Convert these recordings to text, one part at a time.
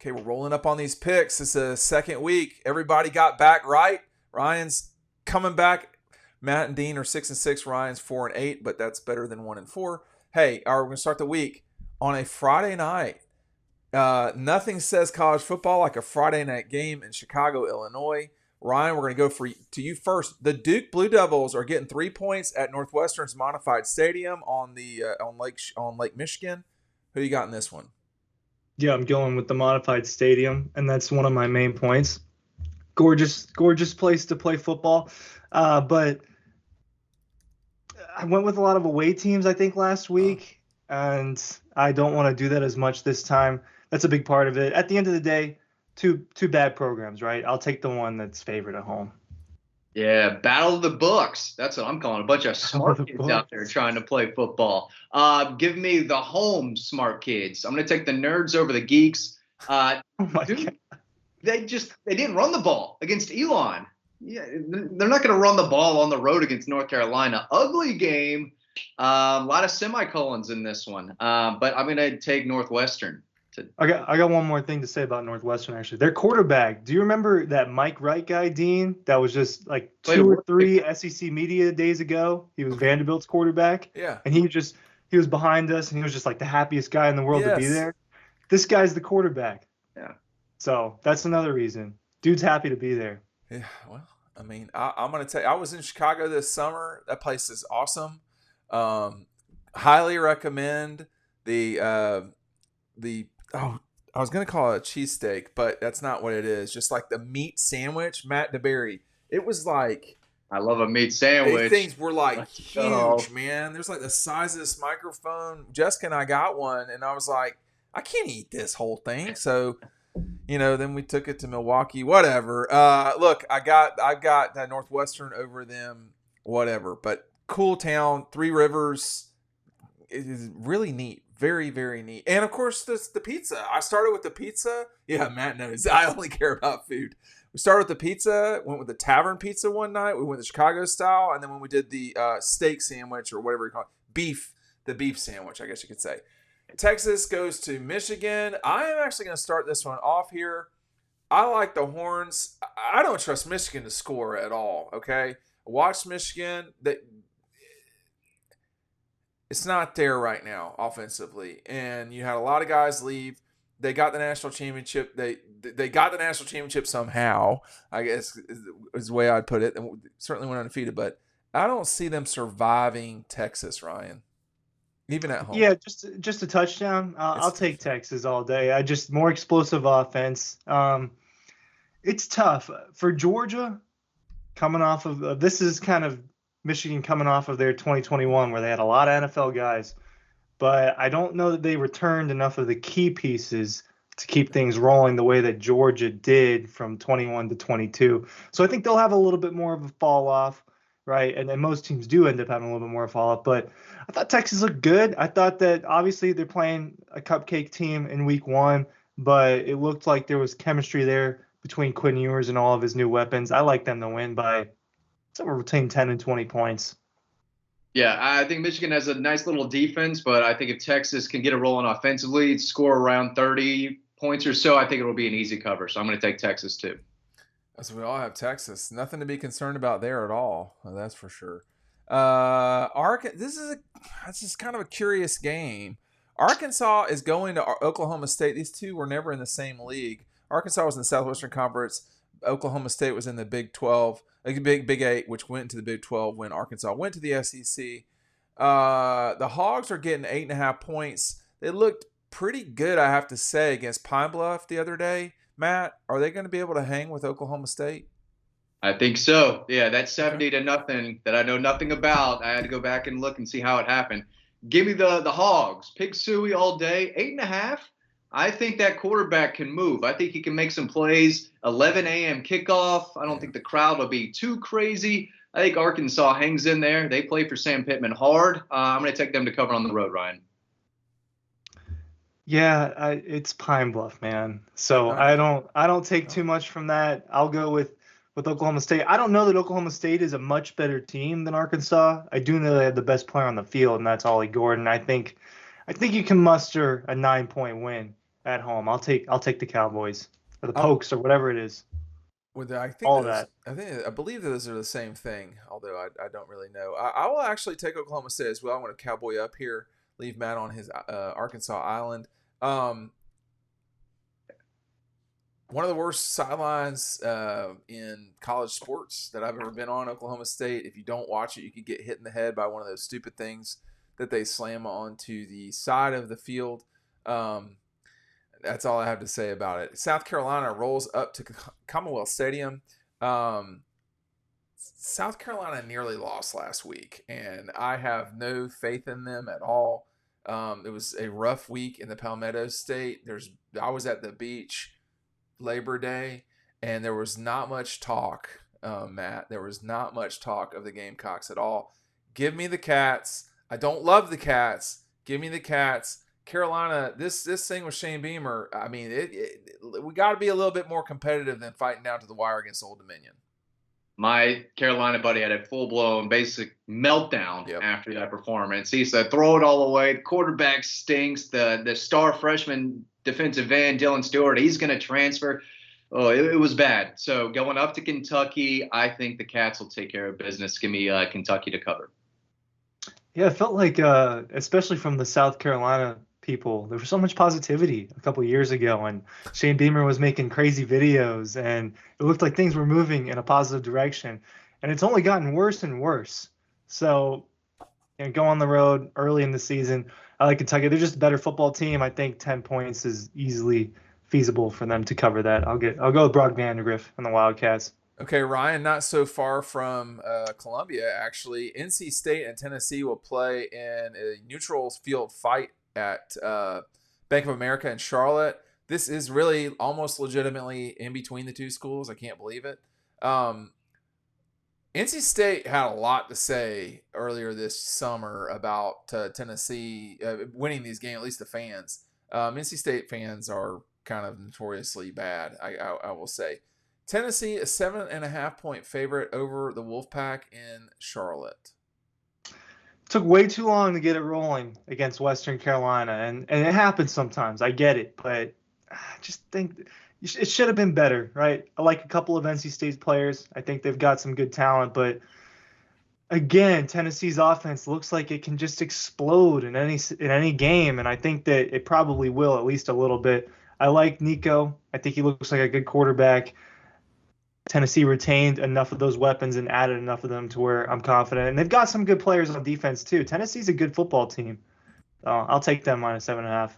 Okay, we're rolling up on these picks. It's the second week. Everybody got back right. Ryan's coming back. Matt and Dean are 6-6. Ryan's 4-8, but that's better than 1-4. Hey, we're going to start the week on a Friday night. Nothing says college football like a Friday night game in Chicago, Illinois. Ryan, we're going to go to you first. The Duke Blue Devils are getting 3 points at Northwestern's modified stadium on Lake Michigan. Who you got in this one? Yeah, I'm going with the modified stadium, and that's one of my main points. Gorgeous place to play football. But I went with a lot of away teams, I think, last week, and I don't want to do that as much this time. That's a big part of it. At the end of the day, two bad programs, right? I'll take the one that's favored at home. Yeah, battle of the books. That's what I'm calling a bunch of smart kids out there trying to play football. Give me the home smart kids. I'm going to take the nerds over the geeks. Oh my God. They didn't run the ball against Elon. Yeah, they're not going to run the ball on the road against North Carolina. Ugly game. A lot of semicolons in this one. But I'm going to take Northwestern. I got one more thing to say about Northwestern, actually. Their quarterback, do you remember that Mike Wright guy, Dean, that was just like 2 or 3 SEC media days ago? He was Vanderbilt's quarterback. Yeah. And he was behind us, and he was just like the happiest guy in the world to be there. This guy's the quarterback. Yeah. So that's another reason. Dude's happy to be there. Yeah, well, I mean, I'm going to tell you, I was in Chicago this summer. That place is awesome. Highly recommend I was going to call it a cheesesteak, but that's not what it is. Just like the meat sandwich, Matt DeBerry. It was like, I love a meat sandwich. These things were like huge, man. There's like the size of this microphone. Jessica and I got one, and I was like, I can't eat this whole thing. So, then we took it to Milwaukee. Whatever. Look, I got that Northwestern over them. Whatever. But cool town, Three Rivers. It is really neat. Very, very neat. And, of course, the pizza. I started with the pizza. Yeah, Matt knows. I only care about food. We started with the pizza, went with the tavern pizza one night. We went the Chicago style. And then when we did the steak sandwich or whatever you call it, the beef sandwich, I guess you could say. Texas goes to Michigan. I am actually going to start this one off here. I like the Horns. I don't trust Michigan to score at all, okay? Watch Michigan. It's not there right now offensively, and you had a lot of guys leave. They got the national championship. They got the national championship somehow, I guess is the way I'd put it. And certainly went undefeated, but I don't see them surviving Texas, Ryan, even at home. Yeah, just a touchdown. I'll take Texas all day. More explosive offense. It's tough for Georgia coming off of this is kind of Michigan coming off of their 2021 where they had a lot of NFL guys, but I don't know that they returned enough of the key pieces to keep things rolling the way that Georgia did from 21 to 22. So I think they'll have a little bit more of a fall off, right? And most teams do end up having a little bit more fall off, but I thought Texas looked good. I thought that obviously they're playing a cupcake team in week 1, but it looked like there was chemistry there between Quinn Ewers and all of his new weapons. I like them to win by somewhere between 10 and 20 points. Yeah, I think Michigan has a nice little defense, but I think if Texas can get it rolling offensively, score around 30 points or so, I think it will be an easy cover. So I'm going to take Texas too. So we all have Texas. Nothing to be concerned about there at all. That's for sure. This is kind of a curious game. Arkansas is going to Oklahoma State. These two were never in the same league. Arkansas was in the Southwestern Conference. Oklahoma State was in the Big 12, Big 8, which went to the Big 12 when Arkansas went to the SEC. The Hogs are getting 8.5 points. They looked pretty good, I have to say, against Pine Bluff the other day. Matt, are they going to be able to hang with Oklahoma State? I think so. Yeah, that's 70-0 that I know nothing about. I had to go back and look and see how it happened. Give me the Hogs. Pig Suey all day. 8.5. I think that quarterback can move. I think he can make some plays. 11 a.m. kickoff. I don't think the crowd will be too crazy. I think Arkansas hangs in there. They play for Sam Pittman hard. I'm going to take them to cover on the road, Ryan. Yeah, it's Pine Bluff, man. So I don't take too much from that. I'll go with Oklahoma State. I don't know that Oklahoma State is a much better team than Arkansas. I do know they have the best player on the field, and that's Ollie Gordon. I think you can muster a 9-point win at home. I'll take the Cowboys or the I'm, Pokes or whatever it is. I think All those. that. I believe those are the same thing. Although I don't really know. I will actually take Oklahoma State as well. I want to cowboy up here. Leave Matt on his Arkansas Island. One of the worst sidelines in college sports that I've ever been on, Oklahoma State. If you don't watch it, you could get hit in the head by one of those stupid things that they slam onto the side of the field. That's all I have to say about it. South Carolina rolls up to Commonwealth Stadium. South Carolina nearly lost last week, and I have no faith in them at all. It was a rough week in the Palmetto State. I was at the beach Labor Day, and there was not much talk, Matt. There was not much talk of the Gamecocks at all. Give me the Cats. I don't love the Cats. Give me the Cats. Carolina, this thing with Shane Beamer, I mean, we got to be a little bit more competitive than fighting down to the wire against Old Dominion. My Carolina buddy had a full-blown basic meltdown after that performance. He said, throw it all away. The quarterback stinks. The star freshman defensive end, Dylan Stewart, he's going to transfer. Oh, it was bad. So going up to Kentucky, I think the Cats will take care of business. Give me Kentucky to cover. Yeah, it felt like, especially from the South Carolina people, there was so much positivity a couple of years ago, and Shane Beamer was making crazy videos, and it looked like things were moving in a positive direction. And it's only gotten worse and worse. So, go on the road early in the season. I like Kentucky. They're just a better football team. I think 10 points is easily feasible for them to cover that. I'll go with Brock Vandagriff and the Wildcats. Okay, Ryan, not so far from Columbia, actually. NC State and Tennessee will play in a neutral field fight at Bank of America in Charlotte. This is really almost legitimately in between the two schools. I can't believe it. NC State had a lot to say earlier this summer about Tennessee winning these games, at least the fans. NC State fans are kind of notoriously bad, I will say. Tennessee, a 7.5-point favorite over the Wolfpack in Charlotte. Took way too long to get it rolling against Western Carolina, and it happens sometimes. I get it, but I just think it should have been better, right? I like a couple of NC State players. I think they've got some good talent, but again, Tennessee's offense looks like it can just explode in any game, and I think that it probably will, at least a little bit. I like Nico. I think he looks like a good quarterback. Tennessee retained enough of those weapons and added enough of them to where I'm confident. And they've got some good players on defense, too. Tennessee's a good football team. I'll take them minus 7.5.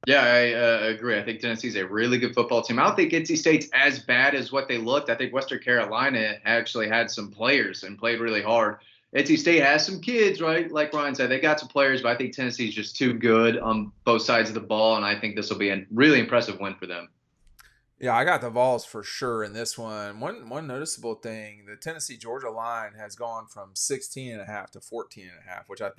Yeah, I agree. I think Tennessee's a really good football team. I don't think NC State's as bad as what they looked. I think Western Carolina actually had some players and played really hard. NC State has some kids, right? Like Ryan said, they got some players, but I think Tennessee's just too good on both sides of the ball, and I think this will be a really impressive win for them. Yeah, I got the Vols for sure in this one. One noticeable thing, the Tennessee-Georgia line has gone from 16.5 to 14.5, which I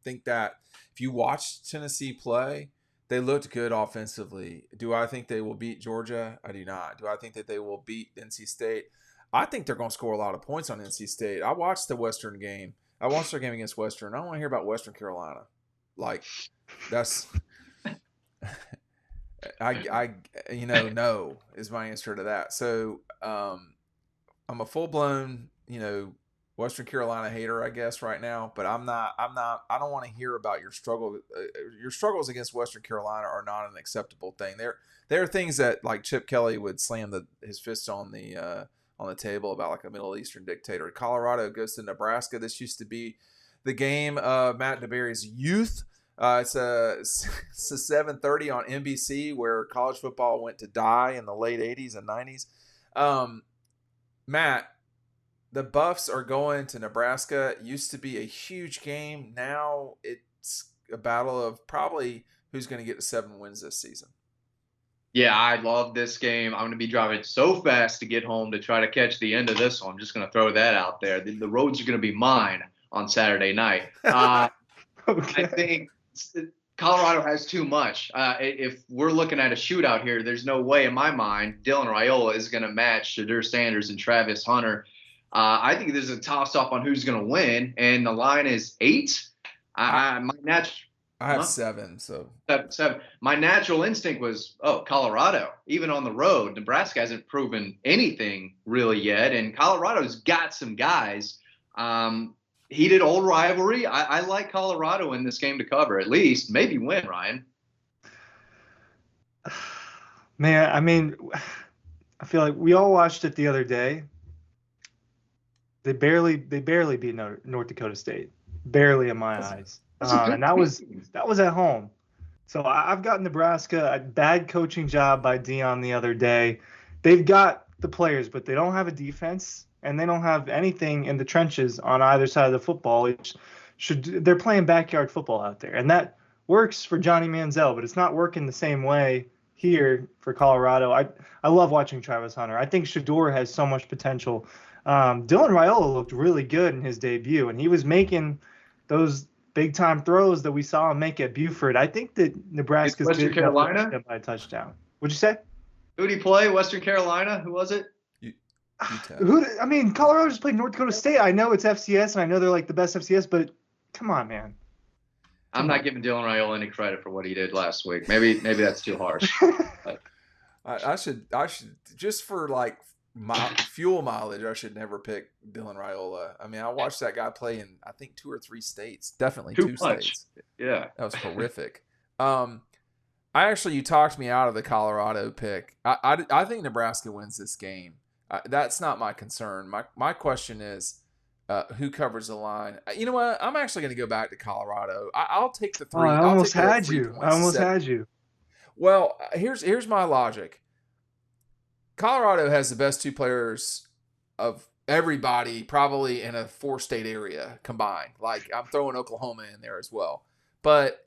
think that if you watch Tennessee play, they looked good offensively. Do I think they will beat Georgia? I do not. Do I think that they will beat NC State? I think they're going to score a lot of points on NC State. I watched the Western game. I watched their game against Western. I don't want to hear about Western Carolina. Like, that's – no is my answer to that. So I'm a full-blown, Western Carolina hater, I guess, right now, but I don't want to hear about your struggle. Your struggles against Western Carolina are not an acceptable thing. There are things that, like, Chip Kelly would slam his fist on the table about, like a Middle Eastern dictator. Colorado goes to Nebraska. This used to be the game of Matt DeBerry's youth. It's a 7:30 on NBC, where college football went to die in the late 80s and 90s. Matt, the Buffs are going to Nebraska. It used to be a huge game. Now it's a battle of probably who's going to get to 7 wins this season. Yeah, I love this game. I'm going to be driving so fast to get home to try to catch the end of this one. I'm just going to throw that out there. The roads are going to be mine on Saturday night. Okay. I think Colorado has too much. If we're looking at a shootout here, there's no way in my mind Dylan Raiola is going to match Shadur Sanders and Travis Hunter. I think there's a toss-up on who's going to win, and the line is 8. I have 7. So 7. My natural instinct was, Colorado. Even on the road, Nebraska hasn't proven anything really yet, and Colorado's got some guys. Heated old rivalry. I like Colorado in this game to cover, at least, maybe win, Ryan. Man, I mean, I feel like we all watched it the other day. They barely beat North Dakota State, barely in my eyes, and that was at home. So I've got Nebraska, a bad coaching job by Dion the other day. They've got the players, but they don't have a defense, and they don't have anything in the trenches on either side of the football. They're playing backyard football out there, and that works for Johnny Manziel, but it's not working the same way here for Colorado. I love watching Travis Hunter. I think Shador has so much potential. Dylan Raiola looked really good in his debut, and he was making those big-time throws that we saw him make at Buford. I think that Nebraska's Western Carolina by a touchdown. What'd you say? Who did he play? Western Carolina? Who was it? Colorado just played North Dakota State. I know it's FCS, and I know they're like the best FCS, but come on, man. I'm not giving Dylan Raiola any credit for what he did last week. Maybe that's too harsh. I should just for like my fuel mileage, I should never pick Dylan Raiola. I mean, I watched that guy play in I think 2 or 3 states, definitely 2 states. Yeah, that was horrific. You talked me out of the Colorado pick. I think Nebraska wins this game. That's not my concern. My question is, who covers the line? You know what? I'm actually going to go back to Colorado. I'll take the 3. I almost had you. Well, here's my logic. Colorado has the best 2 players of everybody probably in a 4-state area combined. Like, I'm throwing Oklahoma in there as well. But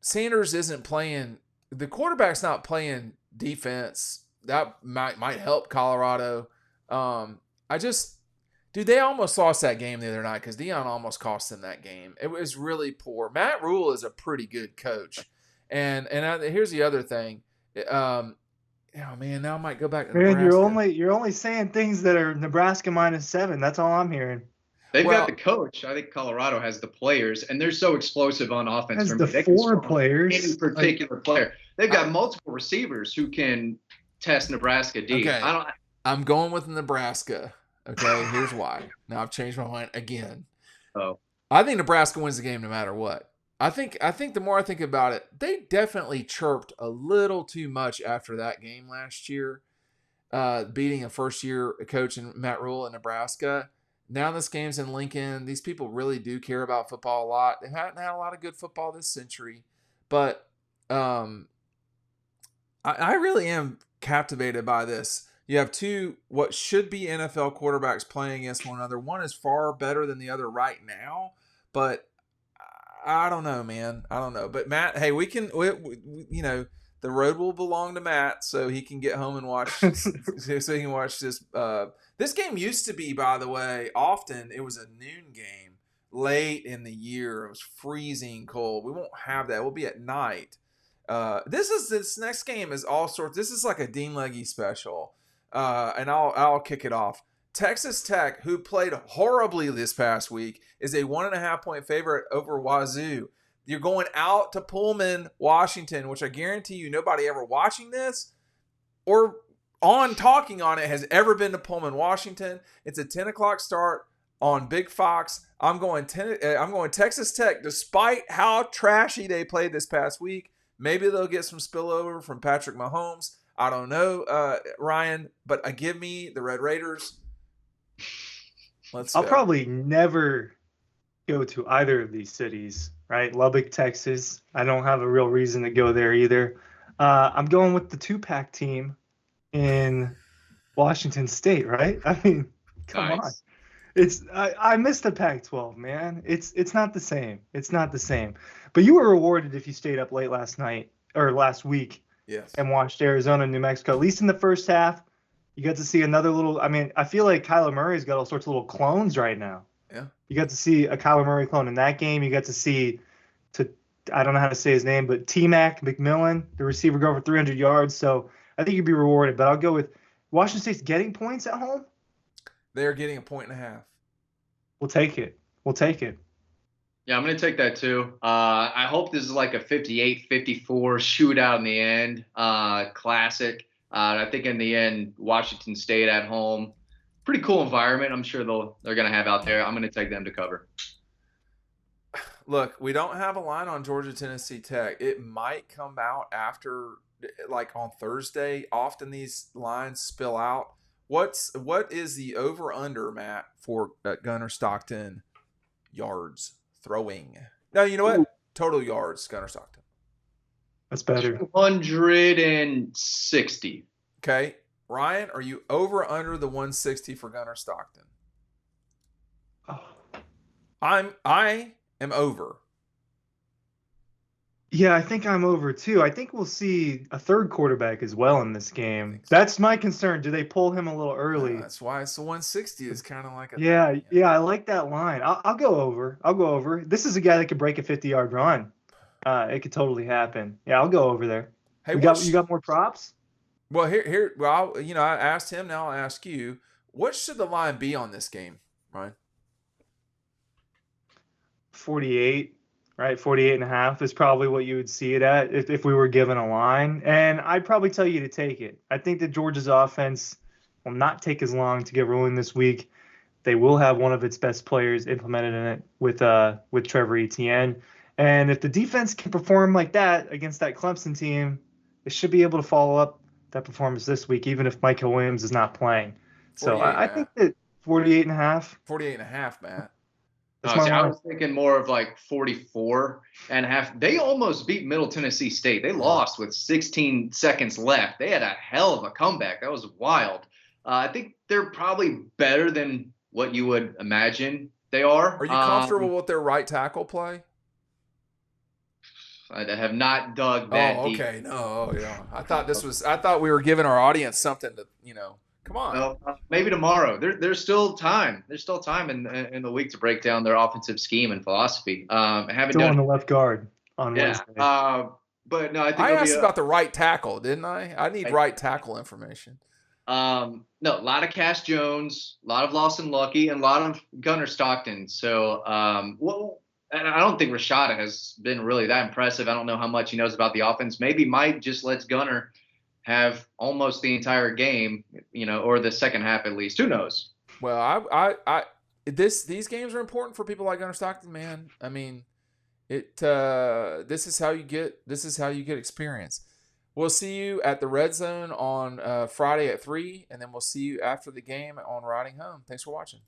Sanders isn't playing – the quarterback's not playing defense. That might help Colorado. They almost lost that game the other night because Dion almost cost them that game. It was really poor. Matt Rule is a pretty good coach. And here's the other thing. Now I might go back to Nebraska. You're only saying things that are Nebraska -7. That's all I'm hearing. They've got the coach. I think Colorado has the players, and they're so explosive on offense. Has the 4 players. Any particular player. They've got multiple receivers who can test Nebraska deep. Okay. I'm going with Nebraska. Okay, here's why. Now I've changed my mind again. Oh. I think Nebraska wins the game no matter what. I think the more I think about it, they definitely chirped a little too much after that game last year, beating a first-year coach in Matt Rule in Nebraska. Now this game's in Lincoln. These people really do care about football a lot. They haven't had a lot of good football this century, but I really am captivated by this. You have 2 what should be NFL quarterbacks playing against one another. One is far better than the other right now, but I don't know, man. I don't know. But Matt, hey, we the road will belong to Matt, so he can get home and watch. so he can watch this. This game used to be, by the way, often it was a noon game late in the year. It was freezing cold. We won't have that. We'll be at night. This next game is all sorts. This is like a Dean Legge special, and I'll kick it off. Texas Tech, who played horribly this past week, is a 1.5-point favorite over Wazoo. You're going out to Pullman, Washington, which I guarantee you nobody ever watching this or talking on it has ever been to Pullman, Washington. It's a 10 o'clock start on Big Fox. I'm going Texas Tech, despite how trashy they played this past week. Maybe they'll get some spillover from Patrick Mahomes. I don't know, Ryan, but give me the Red Raiders. I'll probably never go to either of these cities, right? Lubbock, Texas. I don't have a real reason to go there either. I'm going with the 2-pack team in Washington State, right? I mean, come on. I miss the Pac-12, man. It's not the same. It's not the same. But you were rewarded if you stayed up late last week. Yes. And watched Arizona and New Mexico. At least in the first half, you got to see another little. I mean, I feel like Kyler Murray's got all sorts of little clones right now. Yeah. You got to see a Kyler Murray clone in that game. You got to see I don't know how to say his name, but T-Mac McMillan, the receiver, go over 300 yards. So I think you'd be rewarded. But I'll go with Washington State's getting points at home. They're getting 1.5 points. We'll take it. we'll take it. Yeah, I'm going to take that too. I hope this is like a 58-54 shootout in the end. Classic. I think in the end, Washington State at home. Pretty cool environment. I'm sure they're going to have out there. I'm going to take them to cover. Look, we don't have a line on Georgia Tennessee Tech. It might come out after, like on Thursday. Often these lines spill out. What is the over under, Matt, for Gunner Stockton yards throwing? No, you know what? Total yards, Gunner Stockton. That's better. 160. Okay, Ryan, are you over or under the 160 for Gunner Stockton? Oh. I am over. Yeah, I think I'm over too. I think we'll see a third quarterback as well in this game. So. That's my concern. Do they pull him a little early? That's why it's the 160 is kind of like a yeah, thing. Yeah. I like that line. I'll go over. I'll go over. This is a guy that could break a 50-yard run. It could totally happen. Yeah, I'll go over there. Hey, you got more props? Well, here. Well, I asked him. Now I'll ask you. What should the line be on this game, Ryan? 48. Right, 48.5 is probably what you would see it at if we were given a line. And I'd probably tell you to take it. I think that Georgia's offense will not take as long to get rolling this week. They will have one of its best players implemented in it with Trevor Etienne. And if the defense can perform like that against that Clemson team, they should be able to follow up that performance this week, even if Michael Williams is not playing. So I think that 48.5. 48.5, Matt. I was thinking more of like 44.5. They almost beat Middle Tennessee State. They lost with 16 seconds left. They had a hell of a comeback. That was wild. I think they're probably better than what you would imagine they are. Are you comfortable with their right tackle play? I have not dug that deep. Oh, okay. No, yeah. I thought we were giving our audience something to, come on. Well, maybe tomorrow. There's still time. There's still time in the week to break down their offensive scheme and philosophy. I haven't still done on the left guard on Wednesday. But no, I think I asked about the right tackle, didn't I? I need right tackle information. No, a lot of Cass Jones, a lot of Lawson Lucky, and a lot of Gunner Stockton. So, and I don't think Rashada has been really that impressive. I don't know how much he knows about the offense. Maybe Mike just lets Gunner have almost the entire game, or the second half at least. Who knows? Well, these games are important for people like Gunner Stockton, man. I mean, this is how you get experience. We'll see you at the Red Zone on Friday at 3, and then we'll see you after the game on Riding Home. Thanks for watching.